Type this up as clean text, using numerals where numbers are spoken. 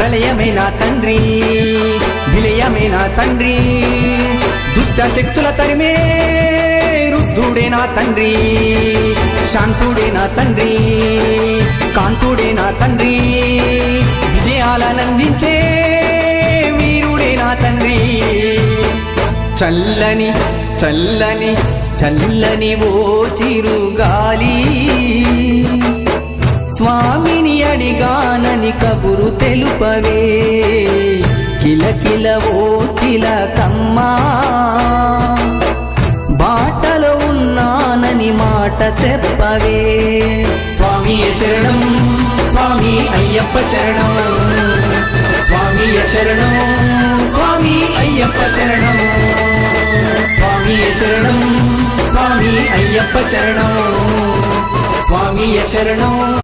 ప్రళయమే నా తండ్రి, విలయమే నా తండ్రి, దుష్ట శక్తుల తరిమే రుద్ధుడే నా తండ్రి, శాంతుడే నా తండ్రి, కాంతుడే నా తండ్రి, విజయాలనందించే వీరుడే నా తండ్రి. చల్లని చల్లని చల్లని ఓ చిరుగాలి, స్వామిని అడిగానని కబురు తెలుపవే, కిలకిల ఓ చిలకమ్మా, బాటలో ఉన్నానని మాట చెప్పవే. స్వామియ శరణం, స్వామి అయ్యప్ప శరణం, స్వామియ శరణం, స్వామి అయ్యప్ప శరణం, స్వామియ శరణం, స్వామి అయ్యప్ప శరణం, స్వామియ శరణం.